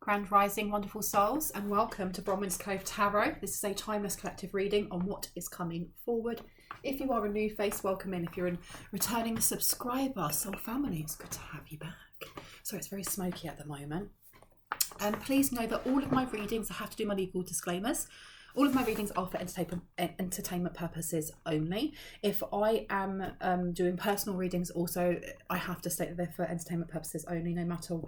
Grand Rising, wonderful souls, and welcome to Bronwen's Cove Tarot. This is a timeless collective reading on what is coming forward. If you are a new face, welcome in. If you're a returning subscriber, soul family, it's good to have you back. Sorry, it's very smoky at the moment. And please know that all of my readings, I have to do my legal disclaimers. All of my readings are for entertainment purposes only. If I am doing personal readings also, I have to state that they're for entertainment purposes only, no matter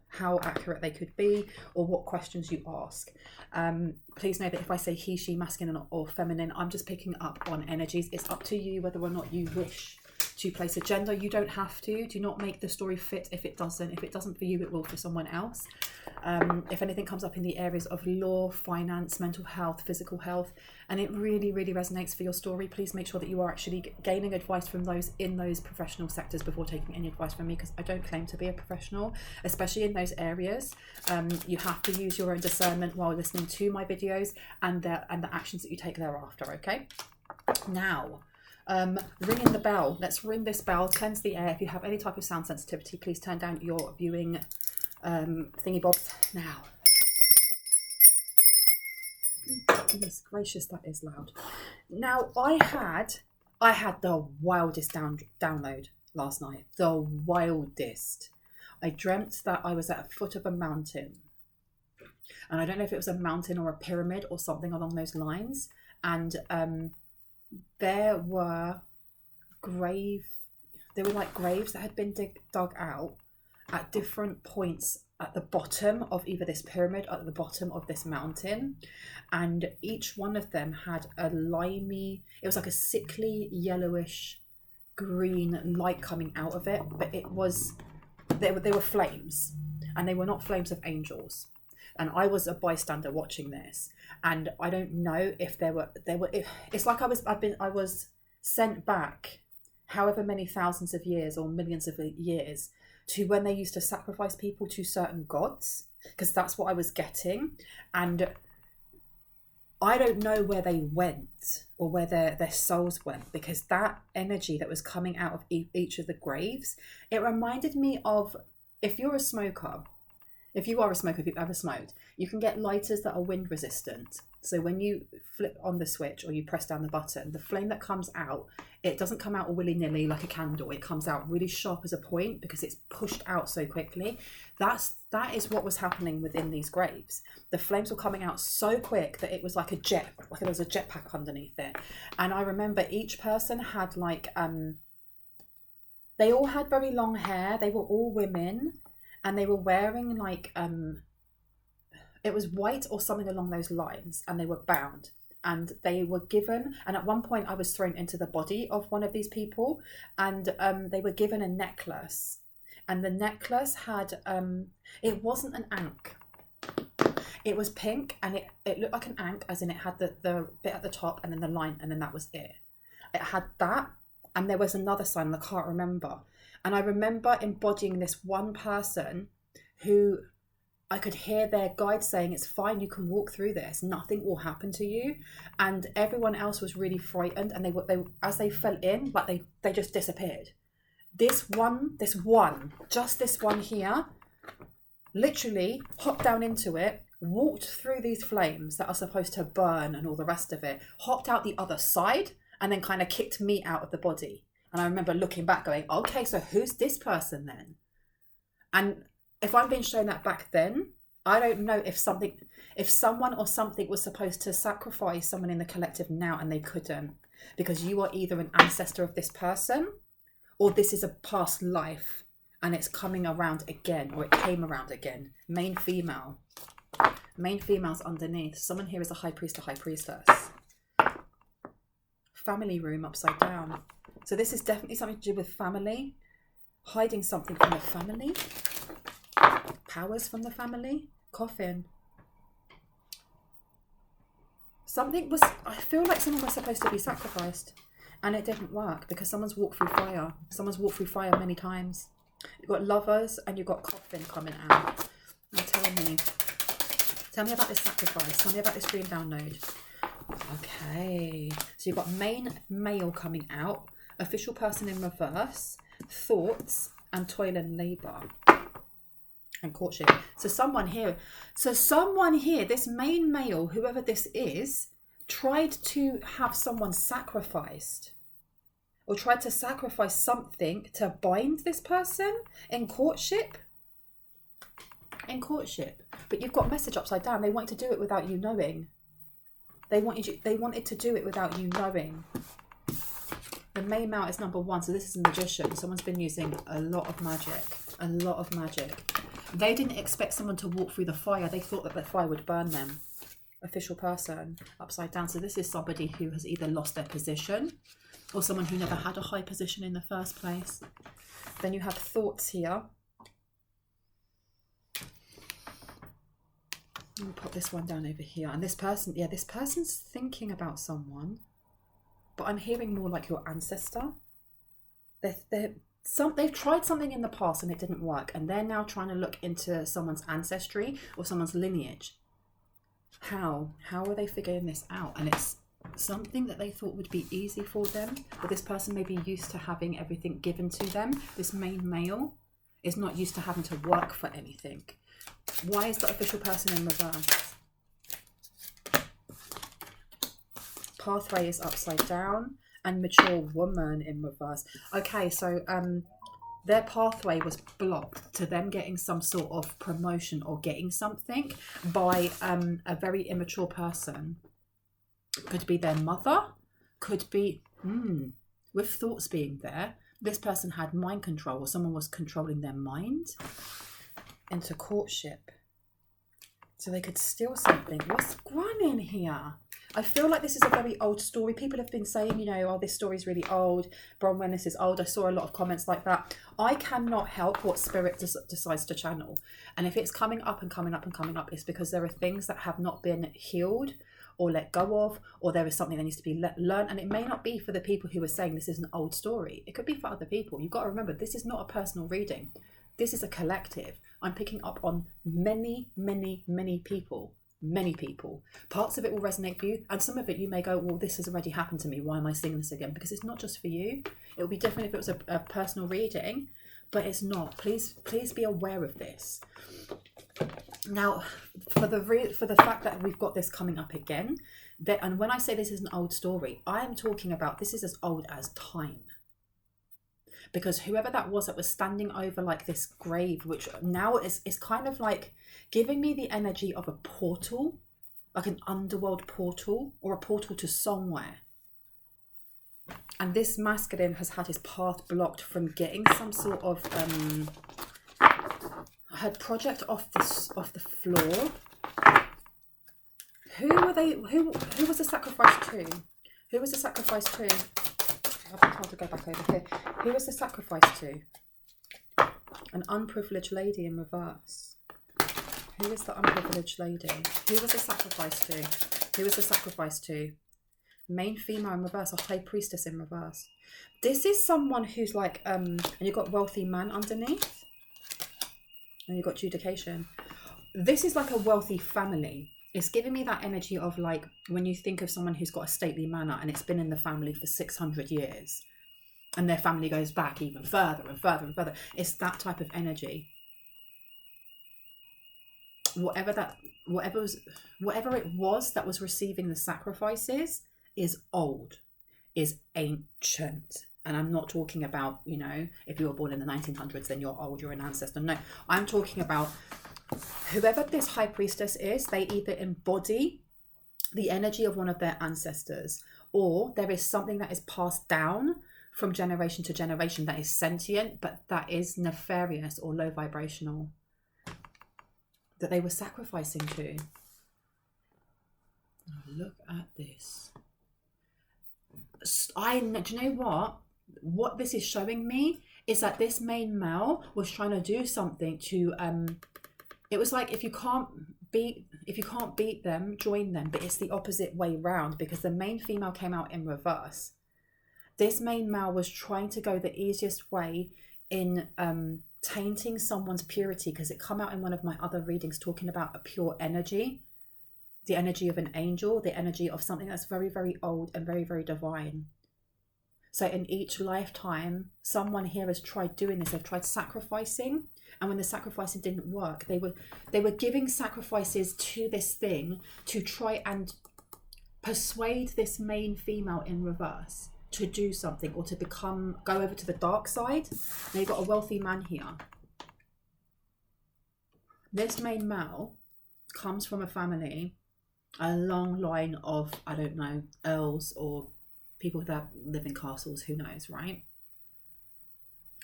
how accurate they could be or what questions you ask. Please know that if I say he, she, masculine or feminine, I'm just picking up on energies. It's up to you whether or not you wish to place a gender. You don't have to. Do not make the story fit if it doesn't. If it doesn't for you, it will for someone else. If anything comes up in the areas of law, finance, mental health, physical health, and it really, really resonates for your story, please make sure that you are actually gaining advice from those in those professional sectors before taking any advice from me, because I don't claim to be a professional, especially in those areas. You have to use your own discernment while listening to my videos and the actions that you take thereafter, okay? Now, ringing the bell. Let's ring this bell, cleanse the air. If you have any type of sound sensitivity, please turn down your viewing thingy bobs now. Goodness gracious, that is loud. Now, I had the wildest download last night. The wildest. I dreamt that I was at the foot of a mountain. And I don't know if it was a mountain or a pyramid or something along those lines. And there were like graves that had been dug out at different points at the bottom of either this pyramid or at the bottom of this mountain, and each one of them had a it was like a sickly yellowish green light coming out of it, but they were flames, and they were not flames of angels. And I was a bystander watching this, and I don't know if it's like I was sent back however many thousands of years or millions of years to when they used to sacrifice people to certain gods, because that's what I was getting. And I don't know where they went or where their souls went, because that energy that was coming out of each of the graves, it reminded me of, if you are a smoker, if you've ever smoked, you can get lighters that are wind resistant. So when you flip on the switch or you press down the button, the flame that comes out, it doesn't come out willy-nilly like a candle. It comes out really sharp as a point because it's pushed out so quickly. That is what was happening within these graves. The flames were coming out so quick that it was like there was a jetpack underneath it. And I remember each person had they all had very long hair. They were all women. And they were wearing it was white or something along those lines, and they were bound. And they were given, and at one point I was thrown into the body of one of these people, and they were given a necklace. And the necklace had, it wasn't an ankh. It was pink, and it looked like an ankh, as in it had the bit at the top and then the line, and then that was it. It had that, and there was another sign, and I can't remember. And I remember embodying this one person who I could hear their guide saying, it's fine, you can walk through this, nothing will happen to you. And everyone else was really frightened, and they as they fell in, like they just disappeared. This one here, literally hopped down into it, walked through these flames that are supposed to burn and all the rest of it, hopped out the other side, and then kind of kicked me out of the body. And I remember looking back going, okay, so who's this person then? And if I'm being shown that back then, I don't know if someone or something was supposed to sacrifice someone in the collective now and they couldn't, because you are either an ancestor of this person or this is a past life and it's coming around again, or it came around again. Main female's underneath. Someone here is a high priest or high priestess. Family room upside down. So this is definitely something to do with family, hiding something from the family, powers from the family, coffin. I feel like someone was supposed to be sacrificed, and it didn't work because someone's walked through fire. Someone's walked through fire many times. You've got lovers and you've got coffin coming out. Now tell me about this sacrifice. Tell me about this dream download. Okay, so you've got male coming out, official person in reverse, thoughts, and toil and labour. And courtship. So someone here, this main male, whoever this is, tried to have someone sacrificed, or tried to sacrifice something to bind this person in courtship. But you've got message upside down. They wanted to do it without you knowing. They wanted to do it without you knowing. The main male is number 1, so this is a magician. Someone's been using a lot of magic. They didn't expect someone to walk through the fire. They thought that the fire would burn them. Official person, upside down. So this is somebody who has either lost their position, or someone who never had a high position in the first place. Then you have thoughts here. Let me put this one down over here. And this person, this person's thinking about someone, but I'm hearing more like your ancestor. They've tried something in the past and it didn't work, and they're now trying to look into someone's ancestry or someone's lineage. How are they figuring this out? And it's something that they thought would be easy for them, but this person may be used to having everything given to them. This main male is not used to having to work for anything. Why is the official person in reverse? Pathway is upside down, and mature woman in reverse. Okay, so their pathway was blocked to them getting some sort of promotion or getting something by a very immature person. Could be their mother, could be, with thoughts being there, this person had mind control, or someone was controlling their mind into courtship. So they could steal something. What's going on in here? I feel like this is a very old story. People have been saying, oh, this story's really old. Bronwen, this is old. I saw a lot of comments like that. I cannot help what spirit decides to channel. And if it's coming up and coming up and coming up, it's because there are things that have not been healed or let go of, or there is something that needs to be learned. And it may not be for the people who are saying this is an old story. It could be for other people. You've got to remember, this is not a personal reading. This is a collective. I'm picking up on many, many, many people. Many people. Parts of it will resonate for you, and some of it you may go, well, this has already happened to me. Why am I seeing this again? Because it's not just for you. It would be different if it was a personal reading, but it's not. Please be aware of this. Now, for the fact that we've got this coming up again, and when I say this is an old story, I am talking about this is as old as time. Because whoever that was standing over like this grave, which now is kind of like giving me the energy of a portal, like an underworld portal or a portal to somewhere. And this masculine has had his path blocked from getting some sort of had project off the floor. Who were they? Who was the sacrifice to? Who was the sacrifice to? I've been told to go back over here. Who was the sacrifice to? An unprivileged lady in reverse. Who is the unprivileged lady? Who was the sacrifice to? Who was the sacrifice to? Main female in reverse, a high priestess in reverse. This is someone who's like, and you've got wealthy man underneath. And you've got judication. This is like a wealthy family. It's giving me that energy of like when you think of someone who's got a stately manor and it's been in the family for 600 years and their family goes back even further and further and further. It's that type of energy. Whatever it was that was receiving the sacrifices is old, is ancient. And I'm not talking about, if you were born in the 1900s, then you're old, you're an ancestor. No, I'm talking about whoever this high priestess is, they either embody the energy of one of their ancestors, or there is something that is passed down from generation to generation that is sentient, but that is nefarious or low vibrational, that they were sacrificing to. Oh, look at this. Do you know what? What this is showing me is that this main male was trying to do something to it was like if you can't beat them, join them, but it's the opposite way round, because the main female came out in reverse. This main male was trying to go the easiest way in tainting someone's purity, because it come out in one of my other readings talking about a pure energy, the energy of an angel, the energy of something that's very, very old and very, very divine. So in each lifetime, someone here has tried doing this. They've tried sacrificing, and when the sacrificing didn't work, they were giving sacrifices to this thing to try and persuade this main female in reverse to do something or to go over to the dark side. Now you've got a wealthy man here. This main male comes from a family, a long line of, I don't know, earls or people that live in castles, who knows, right?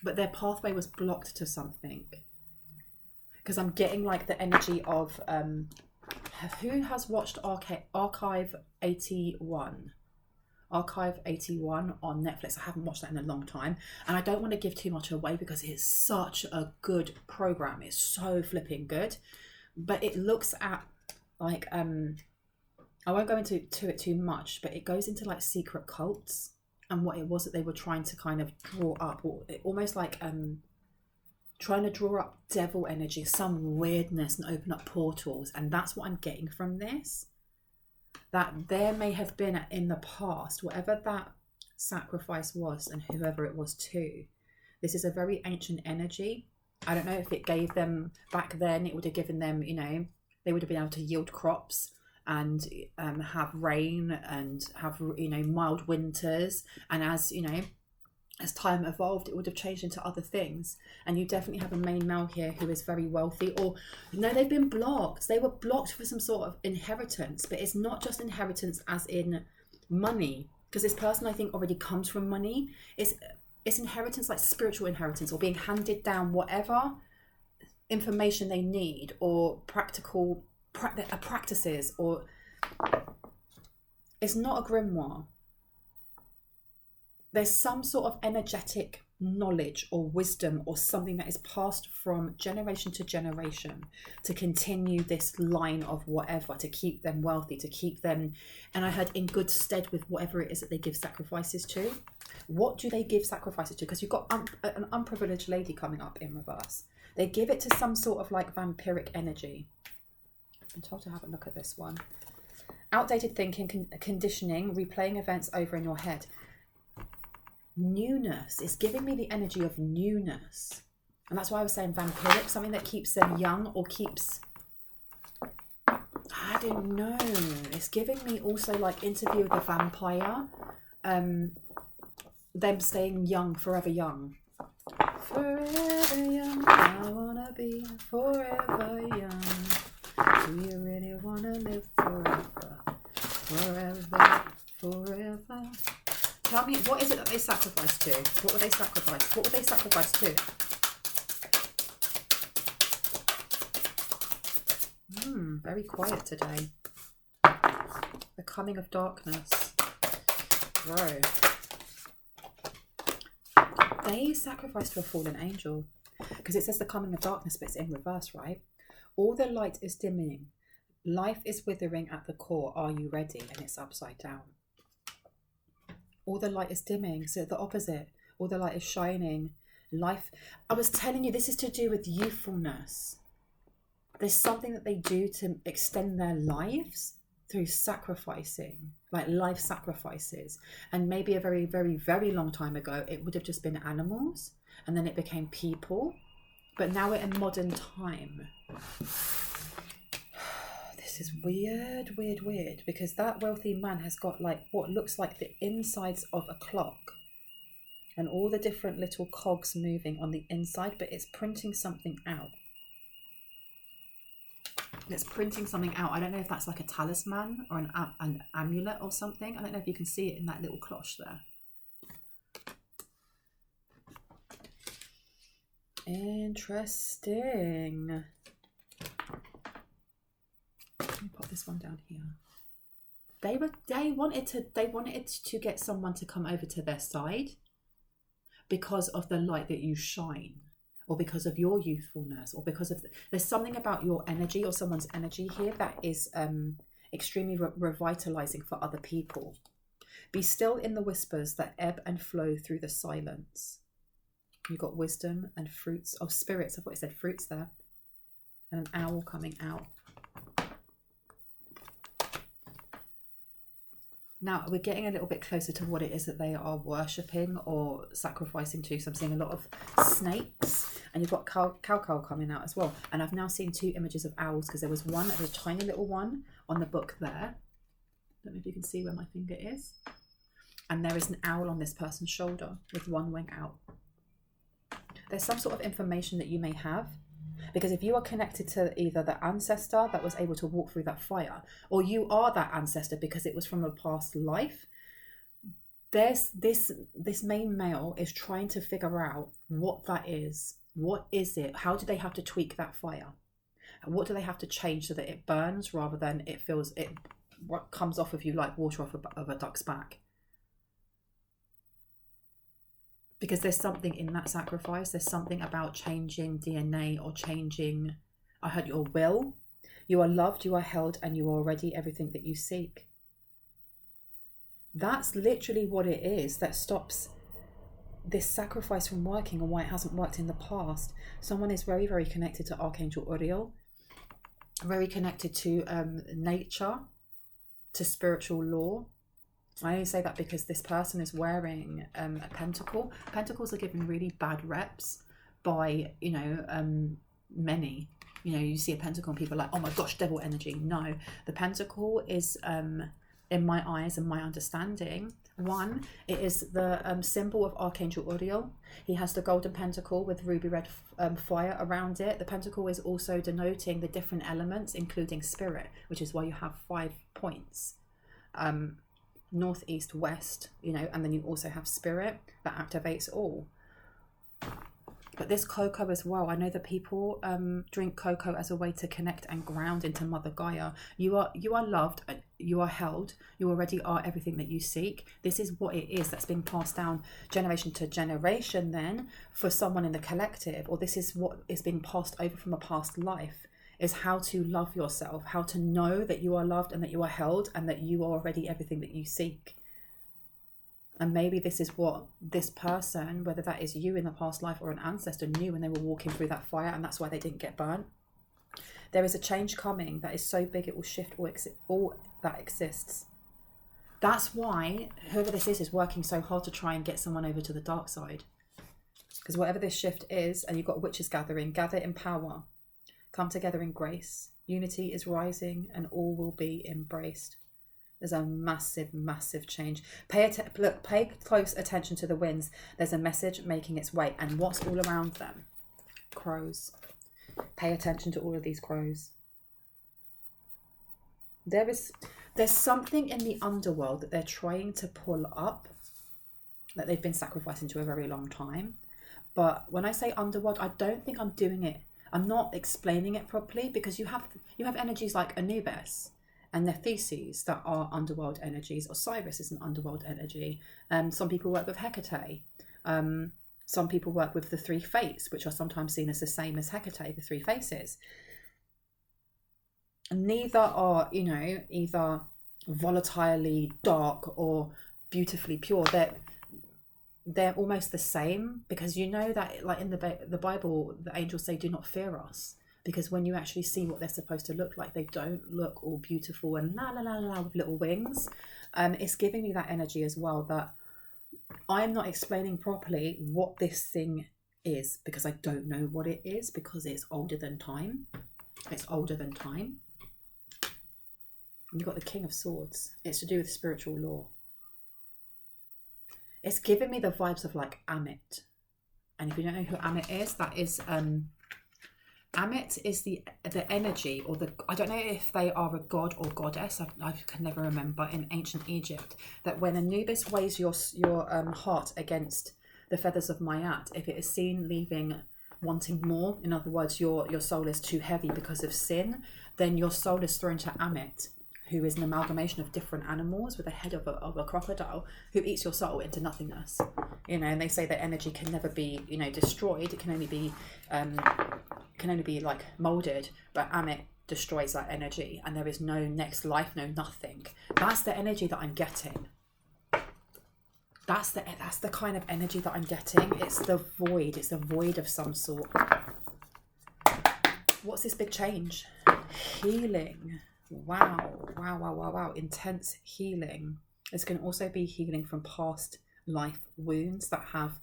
But their pathway was blocked to something. Because I'm getting like the energy of, who has watched Archive 81? Archive 81 on Netflix. I haven't watched that in a long time. And I don't want to give too much away because it's such a good program. It's so flipping good. But it looks at like, I won't go into it too much, but it goes into like secret cults and what it was that they were trying to kind of draw up, or almost like trying to draw up devil energy, some weirdness, and open up portals. And that's what I'm getting from this. That there may have been in the past, whatever that sacrifice was and whoever it was to, this is a very ancient energy. I don't know if it gave them, back then, it would have given them, you know, they would have been able to yield crops and have rain and have, you know, mild winters. And as, you know, as time evolved, it would have changed into other things. And you definitely have a main male here who is very wealthy. Or no, they've been blocked. They were blocked for some sort of inheritance. But it's not just inheritance as in money, because this person, I think, already comes from money. It's inheritance, like spiritual inheritance, or being handed down whatever information they need, or practical practices, or it's not a grimoire. There's some sort of energetic knowledge or wisdom or something that is passed from generation to generation to continue this line of whatever, to keep them wealthy, to keep them, and I heard, in good stead with whatever it is that they give sacrifices to. What do they give sacrifices to? Because you've got an unprivileged lady coming up in reverse. They give it to some sort of like vampiric energy. I'm told to have a look at this one. Outdated thinking, conditioning, replaying events over in your head. Newness. It's giving me the energy of newness. And that's why I was saying vampiric, something that keeps them young or keeps, I don't know. It's giving me also like Interview with the Vampire. Them staying young, forever young. Forever young, I wanna be forever young. Do you really wanna live forever? Forever, forever. Tell me, what is it that they sacrifice to? What would they sacrifice? What would they sacrifice to? Very quiet today. The coming of darkness. Bro. They sacrificed to a fallen angel. Because it says the coming of darkness, but it's in reverse, right? All the light is dimming. Life is withering at the core. Are you ready? And it's upside down. All the light is dimming. So the opposite. All the light is shining. Life. I was telling you, this is to do with youthfulness. There's something that they do to extend their lives through sacrificing, like life sacrifices. And maybe a very, very, very long time ago, it would have just been animals. And then it became people. But now we're in modern time. This is weird, weird, weird. Because that wealthy man has got like what looks like the insides of a clock. And all the different little cogs moving on the inside. But it's printing something out. It's printing something out. I don't know if that's like a talisman or an amulet or something. I don't know if you can see it in that little cloche there. Interesting. Let me put this one down here. They wanted to get someone to come over to their side because of the light that you shine, or because of your youthfulness, or because of there's something about your energy or someone's energy here that is extremely revitalizing for other people. Be still in the whispers that ebb and flow through the silence. You've got wisdom and fruits. Oh, spirits. I thought it said fruits there. And an owl coming out. Now we're getting a little bit closer to what it is that they are worshipping or sacrificing to. So I'm seeing a lot of snakes, and you've got cow coming out as well. And I've now seen 2 images of owls, because there was a tiny little one on the book there. I don't know if you can see where my finger is. And there is an owl on this person's shoulder with one wing out. There's some sort of information that you may have, because if you are connected to either the ancestor that was able to walk through that fire, or you are that ancestor because it was from a past life, there's this main male is trying to figure out what that is. What is it? How do they have to tweak that fire? And what do they have to change so that it burns rather than it feels it what comes off of you like water off of a duck's back? Because there's something in that sacrifice. There's something about changing DNA or changing, I heard, your will. You are loved, you are held, and you are already everything that you seek. That's literally what it is that stops this sacrifice from working, and why it hasn't worked in the past. Someone is very, very connected to Archangel Uriel, very connected to nature, to spiritual law. I only say that because this person is wearing a pentacle. Pentacles are given really bad reps by, many. You see a pentacle and people are like, oh my gosh, devil energy. No, the pentacle is, in my eyes and my understanding, one, it is the symbol of Archangel Uriel. He has the golden pentacle with ruby red fire around it. The pentacle is also denoting the different elements, including spirit, which is why you have 5 points. North, east, west, and then you also have spirit that activates all. But this cocoa as well, I know that people drink cocoa as a way to connect and ground into Mother Gaia. You are loved, you are held, you already are everything that you seek. This is what it is that's being passed down generation to generation then for someone in the collective, or this is what is being passed over from a past life, is how to love yourself, how to know that you are loved and that you are held and that you are already everything that you seek. And maybe this is what this person, whether that is you in the past life or an ancestor, knew when they were walking through that fire, and that's why they didn't get burnt. There is a change coming that is so big it will shift all that exists. That's why whoever this is working so hard to try and get someone over to the dark side. Because whatever this shift is, and you've got witches gathering, gather in power, come together in grace. Unity is rising and all will be embraced. There's a massive, massive change. Pay close attention to the winds. There's a message making its way. And what's all around them? Crows. Pay attention to all of these crows. There's something in the underworld that they're trying to pull up, that they've been sacrificing to a very long time. But when I say underworld, I don't think I'm doing it. I'm not explaining it properly, because you have energies like Anubis and Nephthys that are underworld energies. Osiris is an underworld energy. Some people work with Hecate. Some people work with the 3 fates, which are sometimes seen as the same as Hecate, the 3 faces. Neither are, either volatilely dark or beautifully pure. They're almost the same, because that, like in the Bible, the angels say, do not fear us. Because when you actually see what they're supposed to look like, they don't look all beautiful and la la la la with little wings. It's giving me that energy as well, that I'm not explaining properly what this thing is, because I don't know what it is, because it's older than time. It's older than time. And you've got the King of Swords. It's to do with spiritual law. It's giving me the vibes of like Amit. And if you don't know who Amit is, that is Amit is the energy, or I don't know if they are a god or goddess, I can never remember, in ancient Egypt, that when Anubis weighs your heart against the feathers of Mayat, if it is seen leaving wanting more, in other words, your soul is too heavy because of sin, then your soul is thrown to Amit, who is an amalgamation of different animals with a head of a crocodile, who eats your soul into nothingness. And they say that energy can never be, destroyed. It can only be like molded, but Amit destroys that energy, and there is no next life, no nothing. That's the energy that I'm getting. That's the kind of energy that I'm getting. It's the void. It's the void of some sort. What's this big change? Healing. Wow. Intense healing. This can also be healing from past life wounds that have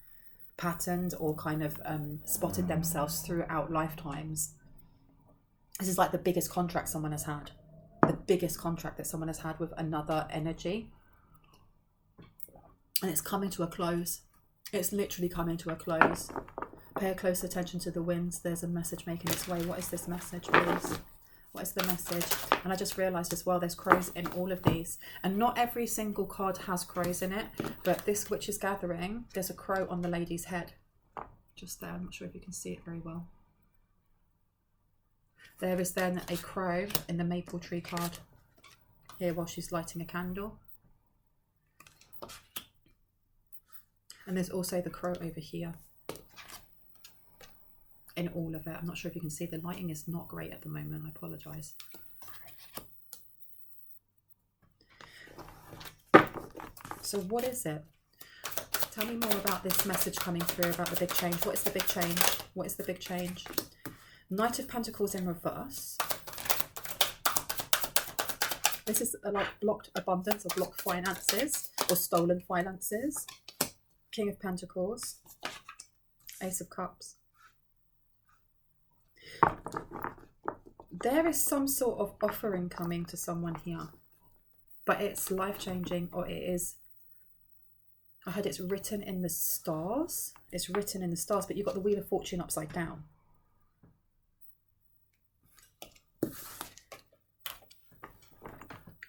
patterned or kind of spotted themselves throughout lifetimes. This is like the biggest contract someone has had. The biggest contract that someone has had with another energy. And it's coming to a close. It's literally coming to a close. Pay close attention to the winds. There's a message making its way. What is this message, please? What is the message? And I just realised as well, there's crows in all of these. And not every single card has crows in it. But this Witch's Gathering, there's a crow on the lady's head. Just there. I'm not sure if you can see it very well. There is then a crow in the maple tree card here while she's lighting a candle. And there's also the crow over here in all of it. I'm not sure if you can see, the lighting is not great at the moment. I apologise. So what is it? Tell me more about this message coming through about the big change. What is the big change? What is the big change? Knight of Pentacles in reverse. This is like blocked abundance or blocked finances or stolen finances. King of Pentacles. Ace of Cups. There is some sort of offering coming to someone here. But it's life-changing, or it is... I heard it's written in the stars. It's written in the stars, but you've got the Wheel of Fortune upside down.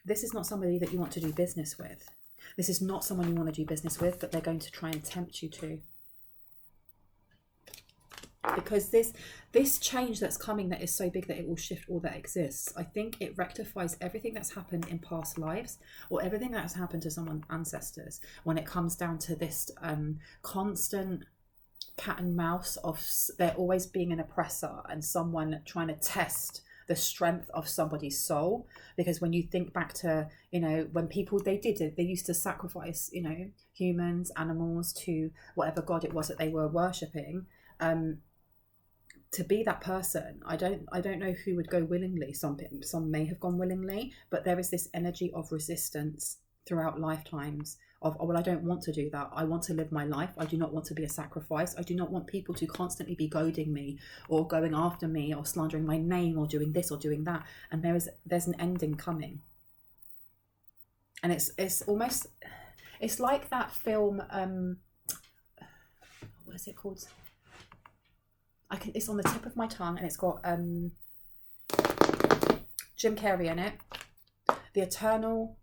This is not somebody that you want to do business with. This is not someone you want to do business with, but they're going to try and tempt you to. Because this change that's coming that is so big that it will shift all that exists, I think it rectifies everything that's happened in past lives or everything that's happened to someone's ancestors when it comes down to this constant cat and mouse of there always being an oppressor and someone trying to test the strength of somebody's soul. Because when you think back to, you know, when people, they used to sacrifice, you know, humans, animals to whatever god it was that they were worshipping. To be that person, I don't know who would go willingly. Some may have gone willingly, but there is this energy of resistance throughout lifetimes of, oh, well, I don't want to do that. I want to live my life. I do not want to be a sacrifice. I do not want people to constantly be goading me or going after me or slandering my name or doing this or doing that. And there's an ending coming. And it's almost, it's like that film, what is it called? It's on the tip of my tongue, and it's got Jim Carrey in it. The Eternal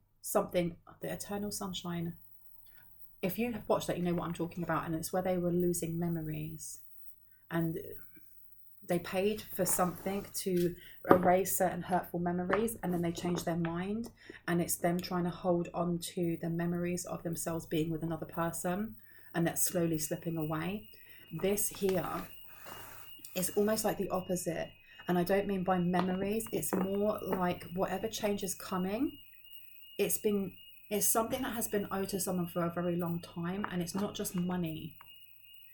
Sunshine. If you have watched that, you know what I'm talking about. And it's where they were losing memories, and they paid for something to erase certain hurtful memories, and then they changed their mind, and it's them trying to hold on to the memories of themselves being with another person, and that's slowly slipping away. This here, it's almost like the opposite. And I don't mean by memories. It's more like whatever change is coming, it's something that has been owed to someone for a very long time. And it's not just money.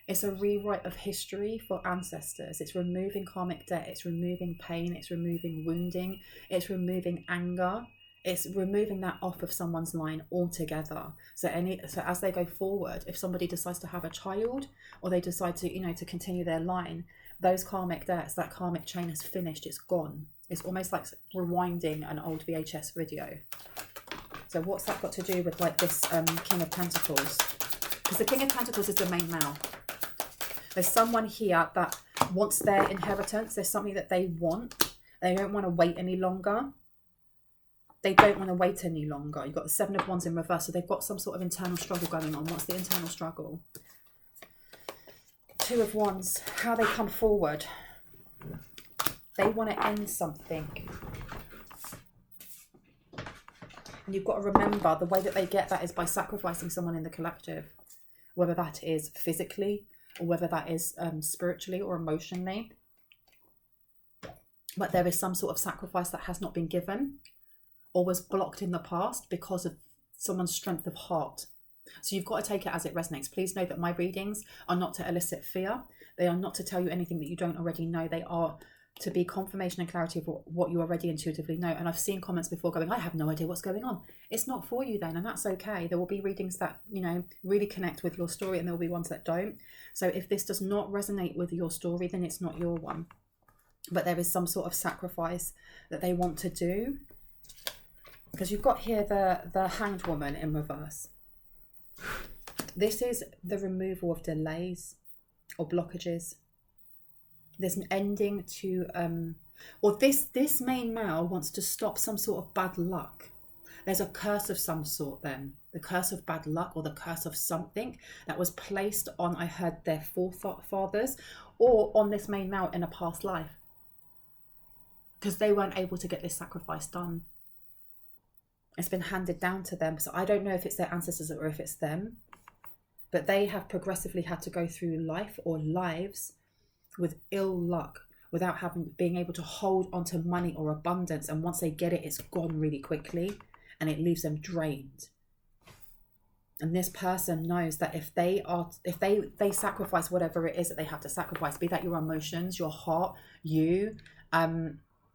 It's a rewrite of history for ancestors. It's removing karmic debt. It's removing pain. It's removing wounding. It's removing anger. It's removing that off of someone's line altogether. So as they go forward, if somebody decides to have a child or they decide to, you know, to continue their line, those karmic debts, that karmic chain has finished. It's gone. It's almost like rewinding an old VHS video. So what's that got to do with like this King of Pentacles? Because the King of Pentacles is the main male. There's someone here that wants their inheritance. There's something that they want. They don't want to wait any longer. They don't want to wait any longer. You've got the Seven of Wands in reverse. So they've got some sort of internal struggle going on. What's the internal struggle? Two of Wands. How they come forward. They want to end something. And you've got to remember the way that they get that is by sacrificing someone in the collective. Whether that is physically or whether that is spiritually or emotionally. But there is some sort of sacrifice that has not been given or was blocked in the past because of someone's strength of heart. So you've got to take it as it resonates. Please know that my readings are not to elicit fear. They are not to tell you anything that you don't already know. They are to be confirmation and clarity of what you already intuitively know. And I've seen comments before going, I have no idea what's going on. It's not for you then, and that's okay. There will be readings that, you know, really connect with your story, and there will be ones that don't. So if this does not resonate with your story, then it's not your one. But there is some sort of sacrifice that they want to do. Because you've got here the Hanged Woman in reverse. This is the removal of delays or blockages. There's an ending to, or this main male wants to stop some sort of bad luck. There's a curse of some sort then. The curse of bad luck, or the curse of something that was placed on, I heard, their forefathers, or on this main male in a past life. Because they weren't able to get this sacrifice done. It's been handed down to them. So I don't know if it's their ancestors or if it's them. But they have progressively had to go through life or lives with ill luck, without being able to hold onto money or abundance. And once they get it, it's gone really quickly, and it leaves them drained. And this person knows that if they sacrifice whatever it is that they have to sacrifice, be that your emotions, your heart, you,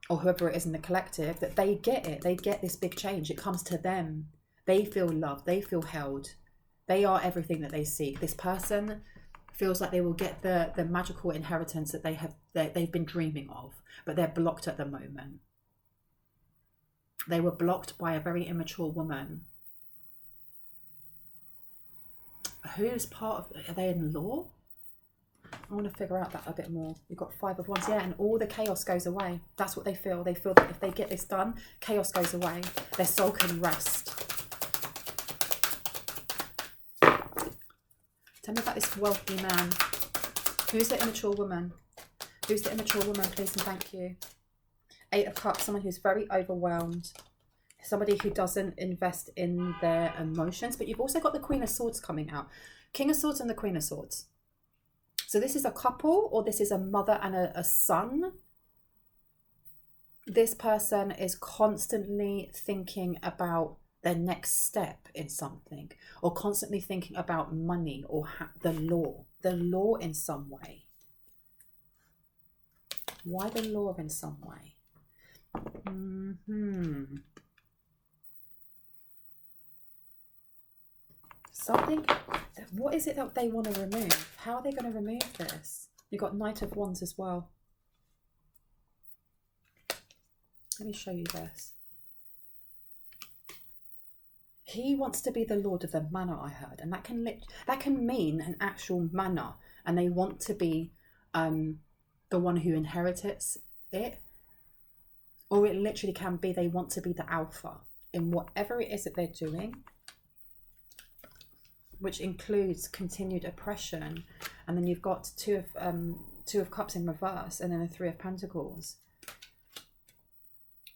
or whoever it is in the collective, that they get it. They get this big change. It comes to them. They feel loved. They feel held. They are everything that they seek. This person feels like they will get the magical inheritance that they've been dreaming of, but they're blocked at the moment. They were blocked by a very immature woman. Who's part of, are they in law? I want to figure out that a bit more. You've got 5 of Wands, yeah, and all the chaos goes away. That's what they feel. They feel that if they get this done, chaos goes away. Their soul can rest. Tell me about this wealthy man. Who's the immature woman? Who's the immature woman, please and thank you? 8 of Cups, someone who's very overwhelmed. Somebody who doesn't invest in their emotions. But you've also got the Queen of Swords coming out. King of Swords and the Queen of Swords. So this is a couple, or this is a mother and a son. This person is constantly thinking about their next step in something, or constantly thinking about money or the law in some way. Why the law in some way? Something, what is it that they want to remove? How are they going to remove this? You've got Knight of Wands as well. Let me show you this. He wants to be the lord of the manor, I heard, and that can mean an actual manor, and they want to be the one who inherits it, or it literally can be they want to be the alpha in whatever it is that they're doing, which includes continued oppression. And then you've got two of Cups in reverse, and then the 3 of Pentacles.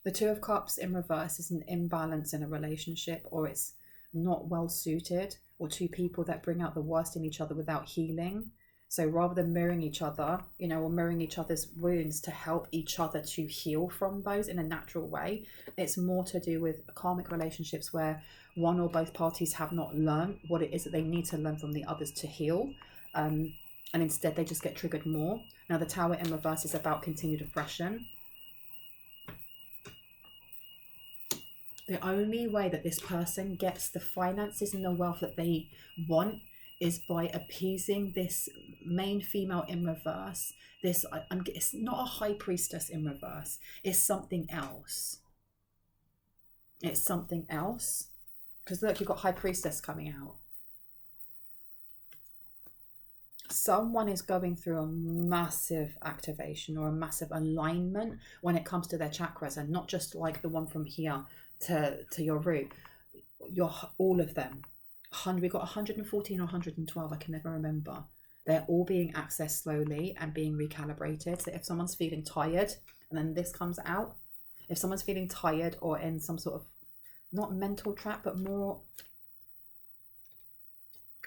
The 2 of Cups in reverse is an imbalance in a relationship, or it's not well suited, or two people that bring out the worst in each other without healing. So rather than mirroring each other, you know, or mirroring each other's wounds to help each other to heal from those in a natural way, it's more to do with karmic relationships where one or both parties have not learned what it is that they need to learn from the others to heal. And instead they just get triggered more. Now the Tower in reverse is about continued oppression. The only way that this person gets the finances and the wealth that they want is by appeasing this main female in reverse. It's not a high priestess in reverse. It's something else. It's something else. Because look, you've got high priestess coming out. Someone is going through a massive activation or a massive alignment when it comes to their chakras, and not just like the one from here to your root. All of them. We've got 114 or 112, I can never remember. They're all being accessed slowly and being recalibrated. So if someone's feeling tired, and then this comes out, if someone's feeling tired or in some sort of, not mental trap, but more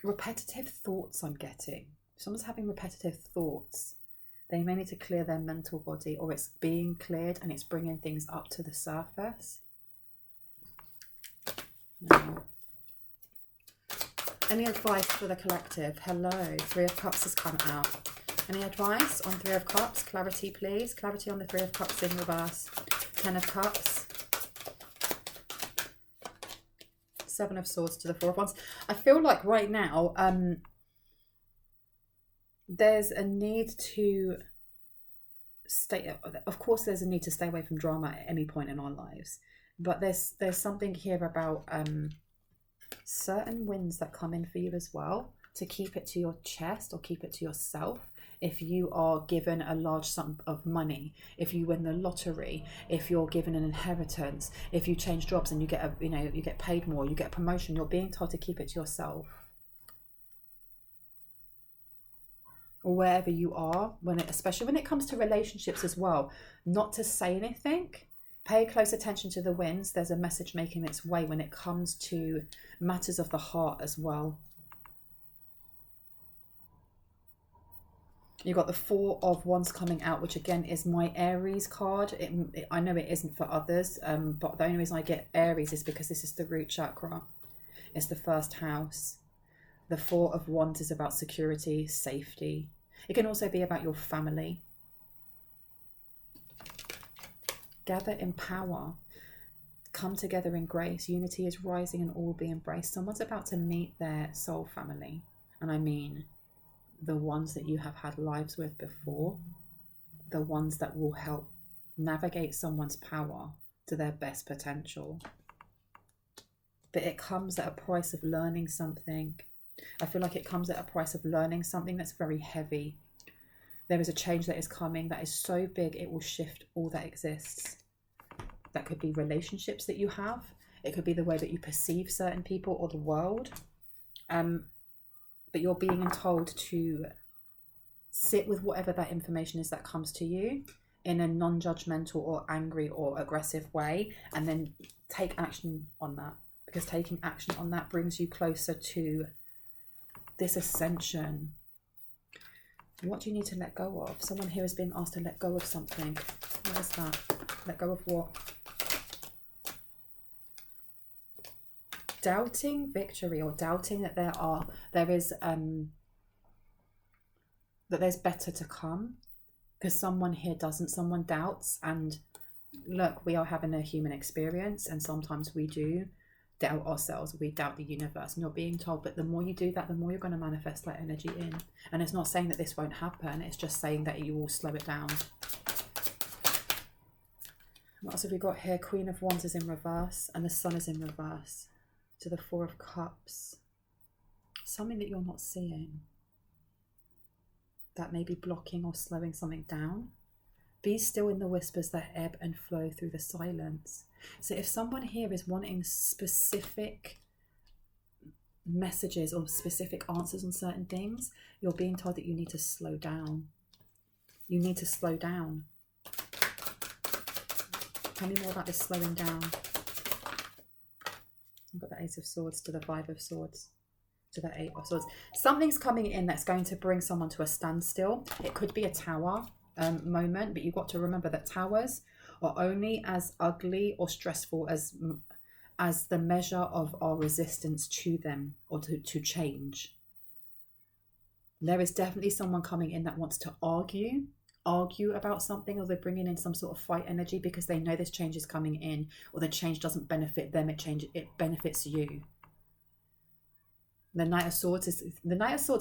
repetitive thoughts I'm getting. If someone's having repetitive thoughts, they may need to clear their mental body, or it's being cleared and it's bringing things up to the surface. No. Any advice for the collective? Hello, 3 of Cups has come out. Any advice on Three of Cups? Clarity, please. Clarity on the Three of Cups in reverse. 10 of Cups. 7 of Swords to the 4 of Wands. I feel like right now, there's a need to stay. Of course, there's a need to stay away from drama at any point in our lives. But there's something here about certain wins that come in for you as well. To keep it to your chest or keep it to yourself. If you are given a large sum of money, if you win the lottery, if you're given an inheritance, if you change jobs and you get you get paid more, you get a promotion, you're being told to keep it to yourself. Or wherever you are, especially when it comes to relationships as well, not to say anything. Pay close attention to the wins. There's a message making its way when it comes to matters of the heart as well. You've got the 4 of Wands coming out, which again is my Aries card. I know it isn't for others, but the only reason I get Aries is because this is the root chakra. It's the first house. The 4 of Wands is about security, safety. It can also be about your family. Gather in power. Come together in grace. Unity is rising and all will be embraced. Someone's about to meet their soul family. And I mean the ones that you have had lives with before. The ones that will help navigate someone's power to their best potential. But it comes at a price of learning something. I feel like it comes at a price of learning something that's very heavy. There is a change that is coming that is so big it will shift all that exists. That could be relationships that you have. It could be the way that you perceive certain people or the world. But you're being told to sit with whatever that information is that comes to you in a non-judgmental or angry or aggressive way, and then take action on that. Because taking action on that brings you closer to this ascension. What do you need to let go of? Someone here is being asked to let go of something. What is that? Let go of what? Doubting victory, or doubting that there's better to come, because someone here doesn't. Someone doubts, and look, we are having a human experience, and sometimes we do doubt ourselves. We doubt the universe, and you're being told, but the more you do that, the more you're going to manifest that energy in. And it's not saying that this won't happen, it's just saying that you will slow it down. What else have we got here? Queen of Wands is in reverse, and the Sun is in reverse. To the 4 of Cups. Something that you're not seeing. That may be blocking or slowing something down. Be still in the whispers that ebb and flow through the silence. So if someone here is wanting specific messages or specific answers on certain things, you're being told that you need to slow down. You need to slow down. Tell me more about this slowing down. I've got the 8 of Swords to the 5 of Swords to the 8 of Swords. Something's coming in that's going to bring someone to a standstill. It could be a tower moment, but you've got to remember that towers are only as ugly or stressful as the measure of our resistance to them or to change. There is definitely someone coming in that wants to argue about something, or they're bringing in some sort of fight energy because they know this change is coming in, or the change doesn't benefit them, it benefits you. The Knight of Swords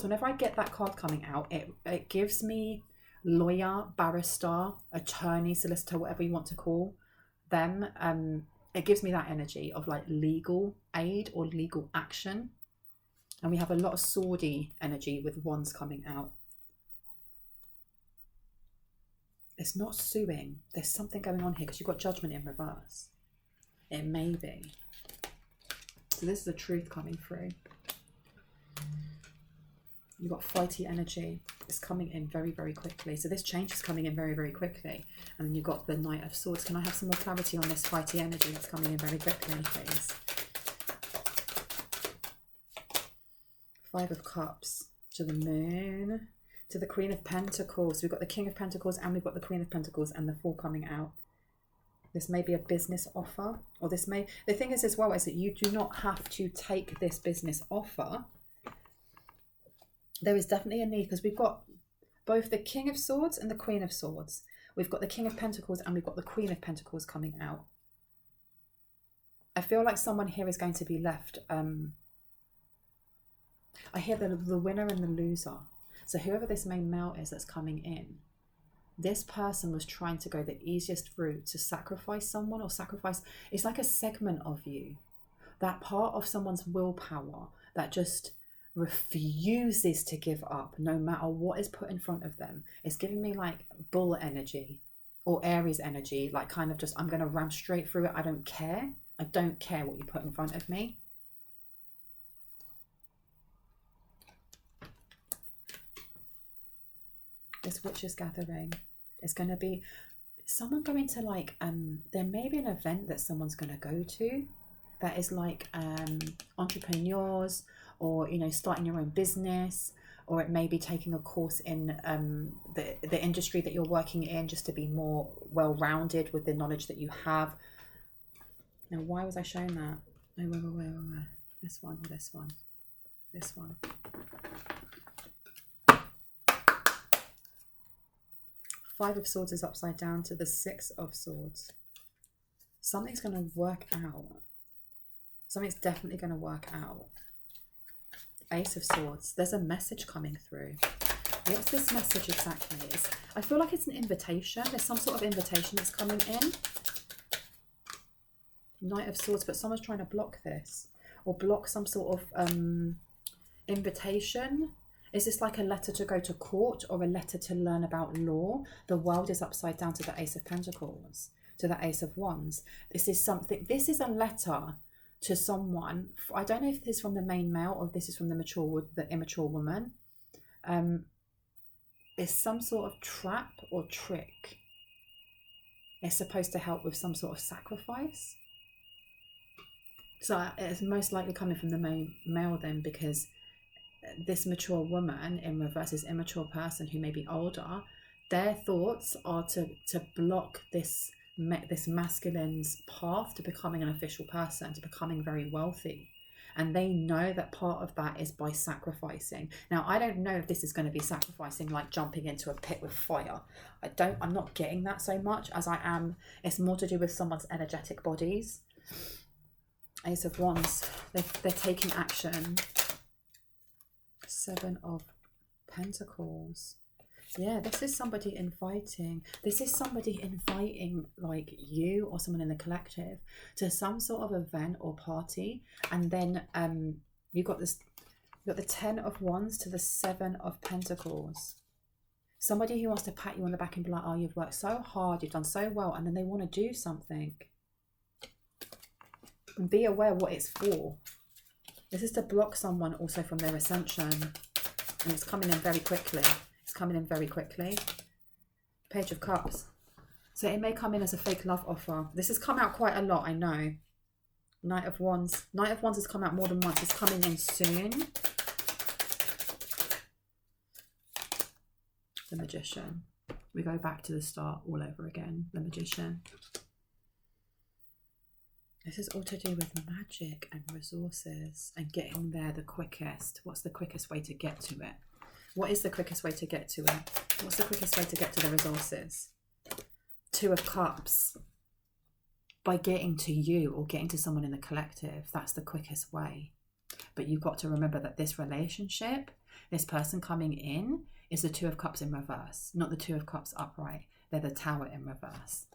whenever I get that card coming out, it gives me lawyer, barrister, attorney, solicitor, whatever you want to call them. It gives me that energy of like legal aid or legal action. And we have a lot of swordy energy with wands coming out. It's not suing. There's something going on here because you've got judgment in reverse. It may be. So this is the truth coming through. You've got fighty energy. It's coming in very, very quickly. So this change is coming in very, very quickly. And then you've got the Knight of Swords. Can I have some more clarity on this fighty energy that's coming in very quickly, please? 5 of Cups to the Moon. To the Queen of Pentacles. We've got the King of Pentacles and we've got the Queen of Pentacles and the Four coming out. This may be a business offer, or this may, the thing is as well is that you do not have to take this business offer. There is definitely a need because we've got both the King of Swords and the Queen of Swords. We've got the King of Pentacles and we've got the Queen of Pentacles coming out. I feel like someone here is going to be left. I hear the winner and the loser. So whoever this main male is that's coming in, this person was trying to go the easiest route to sacrifice someone, or sacrifice. It's like a segment of you, that part of someone's willpower that just refuses to give up no matter what is put in front of them. It's giving me like bull energy or Aries energy, like kind of just, I'm going to ram straight through it. I don't care. I don't care what you put in front of me. This Witch's Gathering is going to be someone going to like, there may be an event that someone's going to go to that is like entrepreneurs, or, you know, starting your own business, or it may be taking a course in the industry that you're working in, just to be more well-rounded with the knowledge that you have. Now, why was I showing that? Oh, wait. This one, or this one? This one. Five of Swords is upside down to the Six of Swords. Something's going to work out. Something's definitely going to work out. Ace of Swords. There's a message coming through. What's this message exactly? I feel like it's an invitation. There's some sort of invitation that's coming in. Knight of Swords, but someone's trying to block this, or block some sort of invitation. Is this like a letter to go to court, or a letter to learn about law? The World is upside down to the Ace of Pentacles, to the Ace of Wands. This is something, this is a letter to someone. I don't know if this is from the main male or if this is from the immature woman. It's some sort of trap or trick. It's supposed to help with some sort of sacrifice. So it's most likely coming from the main male then, because this mature woman in reverse, this immature person who may be older, their thoughts are to block this masculine's path to becoming an official person, to becoming very wealthy. And they know that part of that is by sacrificing. Now, I don't know if this is going to be sacrificing like jumping into a pit with fire. I'm not getting that so much as I am. It's more to do with someone's energetic bodies. Ace of Wands, they're taking action. Seven of Pentacles. Yeah, this is somebody inviting. This is somebody inviting like you or someone in the collective to some sort of event or party. And then you got the Ten of Wands to the Seven of Pentacles. Somebody who wants to pat you on the back and be like, oh, you've worked so hard, you've done so well, and then they want to do something. And be aware what it's for. This is to block someone also from their ascension. And it's coming in very quickly. It's coming in very quickly. Page of Cups. So it may come in as a fake love offer. This has come out quite a lot, I know. Knight of Wands. Knight of Wands has come out more than once. It's coming in soon. The Magician. We go back to the start all over again. The Magician. This is all to do with magic and resources and getting there the quickest. What's the quickest way to get to it? What is the quickest way to get to it? What's the quickest way to get to the resources? Two of Cups. By getting to you or getting to someone in the collective, that's the quickest way. But you've got to remember that this relationship, this person coming in, is the Two of Cups in reverse, not the Two of Cups upright. They're the Tower in reverse.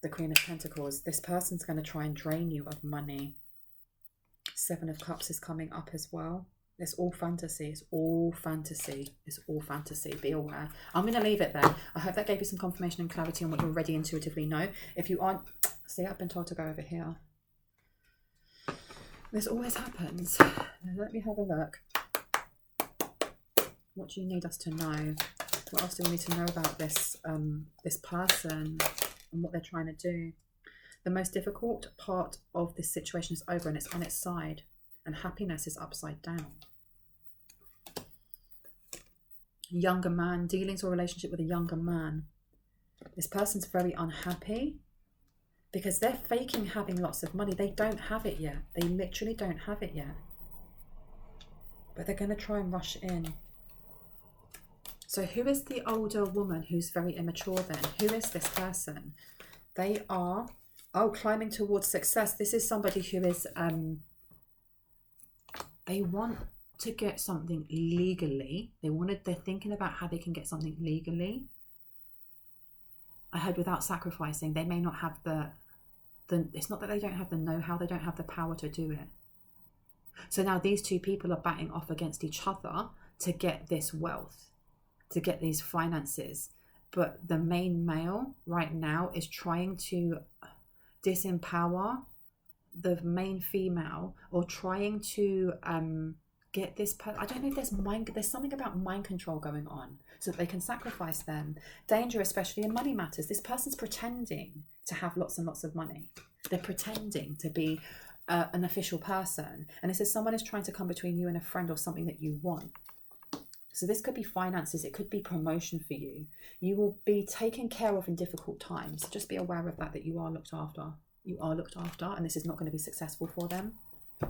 The Queen of Pentacles. This person's going to try and drain you of money. Seven of Cups is coming up as well. It's all fantasy. It's all fantasy. It's all fantasy. Be aware. I'm going to leave it there. I hope that gave you some confirmation and clarity on what you already intuitively know. If you aren't... See, I've been told to go over here. This always happens. Let me have a look. What do you need us to know? What else do we need to know about this, this person and what they're trying to do? The most difficult part of this situation is over and it's on its side. And happiness is upside down. Younger man, dealings or relationship with a younger man. This person's very unhappy because they're faking having lots of money. They don't have it yet. They literally don't have it yet. But they're going to try and rush in. So who is the older woman who's very immature then? Who is this person? They are, oh, climbing towards success. This is somebody who is, they want to get something legally. They're thinking about how they can get something legally. I heard without sacrificing. They may not have it's not that they don't have the know-how, they don't have the power to do it. So now these two people are batting off against each other to get this wealth, to get these finances. But the main male right now is trying to disempower the main female, or trying to get this I don't know if there's something about mind control going on so that they can sacrifice them. Danger, especially in money matters. This person's pretending to have lots and lots of money. They're pretending to be an official person, and it says someone is trying to come between you and a friend or something that you want. So this could be finances, it could be promotion for you. You will be taken care of in difficult times. Just be aware of that you are looked after. You are looked after, and this is not going to be successful for them.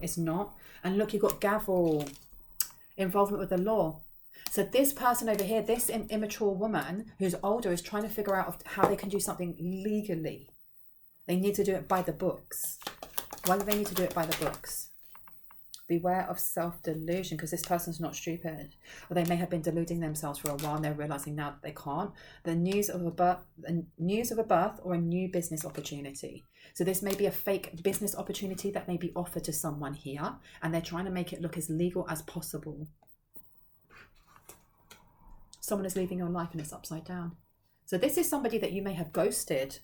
It's not. And look, you've got gavel, involvement with the law. So this person over here, this immature woman who's older, is trying to figure out how they can do something legally. They need to do it by the books. Why do they need to do it by the books? Beware of self-delusion, because this person's not stupid. Or they may have been deluding themselves for a while and they're realizing now that they can't. The news of a birth or a new business opportunity. So this may be a fake business opportunity that may be offered to someone here, and they're trying to make it look as legal as possible. Someone is leaving your life and it's upside down. So this is somebody that you may have ghosted.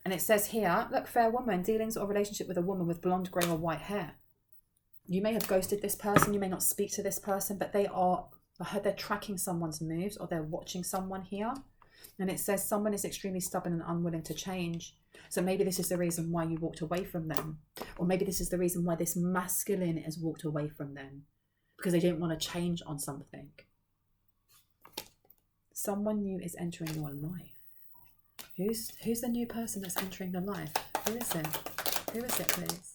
And it says here, look, fair woman, dealings or relationship with a woman with blonde, grey or white hair. You may have ghosted this person, you may not speak to this person, but I heard they're tracking someone's moves, or they're watching someone here. And it says someone is extremely stubborn and unwilling to change. So maybe this is the reason why you walked away from them. Or maybe this is the reason why this masculine has walked away from them, because they didn't want to change on something. Someone new is entering your life. Who's the new person that's entering the life? Who is it? Who is it, please?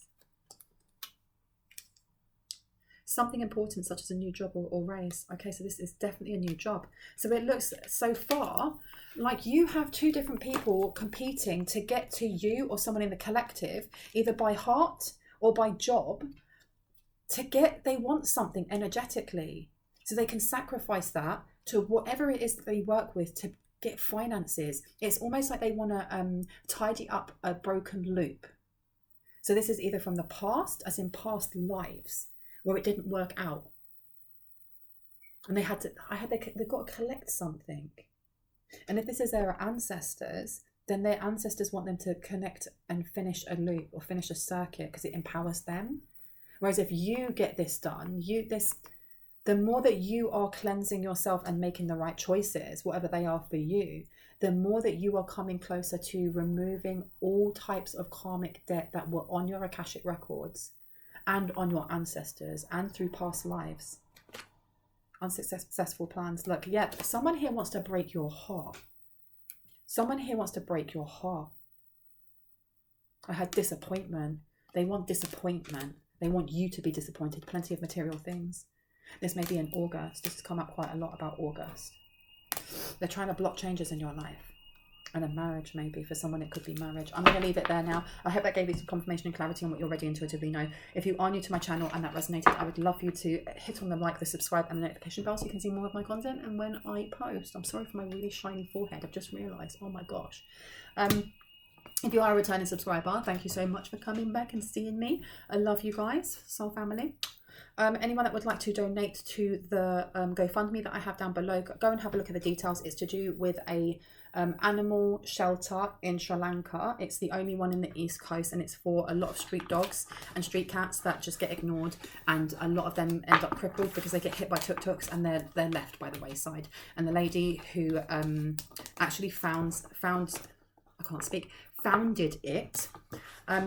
Something important, such as a new job or raise. Okay, so this is definitely a new job. So it looks so far like you have two different people competing to get to you or someone in the collective, either by heart or by job, they want something energetically. So they can sacrifice that to whatever it is that they work with to get finances. It's almost like they want to tidy up a broken loop. So this is either from the past, as in past lives, where it didn't work out, and they've got to collect something. And if this is their ancestors, then their ancestors want them to connect and finish a loop or finish a circuit, because it empowers them. Whereas if you get this done, the more that you are cleansing yourself and making the right choices, whatever they are for you, the more that you are coming closer to removing all types of karmic debt that were on your Akashic records and on your ancestors and through past lives. Unsuccessful plans. Look, yeah, someone here wants to break your heart. Someone here wants to break your heart. I had disappointment. They want disappointment. They want you to be disappointed. Plenty of material things. This may be in August. This has come up quite a lot about August. They're trying to block changes in your life. And a marriage, maybe. For someone, it could be marriage. I'm going to leave it there now. I hope that gave you some confirmation and clarity on what you already intuitively know. If you are new to my channel and that resonated, I would love you to hit on the like, the subscribe and the notification bell so you can see more of my content and when I post. I'm sorry for my really shiny forehead. I've just realised. Oh my gosh. If you are a returning subscriber, thank you so much for coming back and seeing me. I love you guys, soul family. Anyone that would like to donate to the GoFundMe that I have down below, go and have a look at the details. It's to do with a animal shelter in Sri Lanka. It's the only one in the East Coast, and it's for a lot of street dogs and street cats that just get ignored, and a lot of them end up crippled because they get hit by tuk-tuks and they're left by the wayside. And the lady who actually founded it,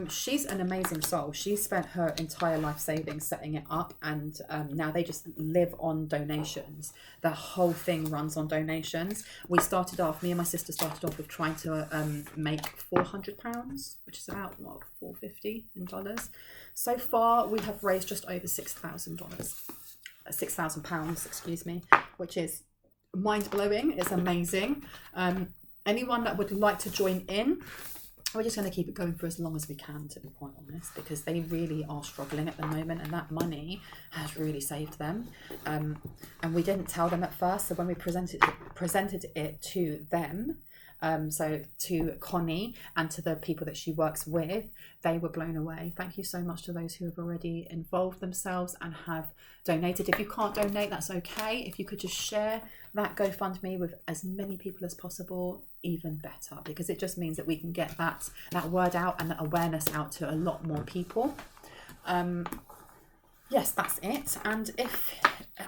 she's an amazing soul. She spent her entire life savings setting it up, and now they just live on donations. The whole thing runs on donations. Me and my sister started off with trying to make £400, which is about what, $450 in dollars. So far we have raised just over £6,000, £6,000, excuse me, which is mind-blowing. It's amazing. Anyone that would like to join in, we're just going to keep it going for as long as we can, to be quite honest, because they really are struggling at the moment, and that money has really saved them. And we didn't tell them at first, so when we presented it to them, so to Connie and to the people that she works with, they were blown away. Thank you so much to those who have already involved themselves and have donated. If you can't donate, that's okay. If you could just share that GoFundMe with as many people as possible, even better, because it just means that we can get that word out and that awareness out to a lot more people. Yes, that's it. And if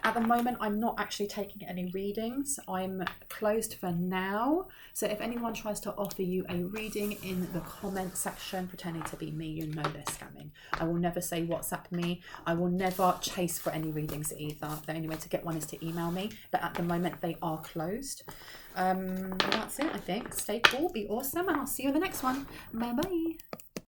at the moment I'm not actually taking any readings, I'm closed for now. So if anyone tries to offer you a reading in the comment section pretending to be me, you know they're scamming. I will never say WhatsApp me. I will never chase for any readings either. The only way to get one is to email me, but at the moment they are closed. That's it, I think. Stay cool, be awesome, and I'll see you in the next one. Bye bye.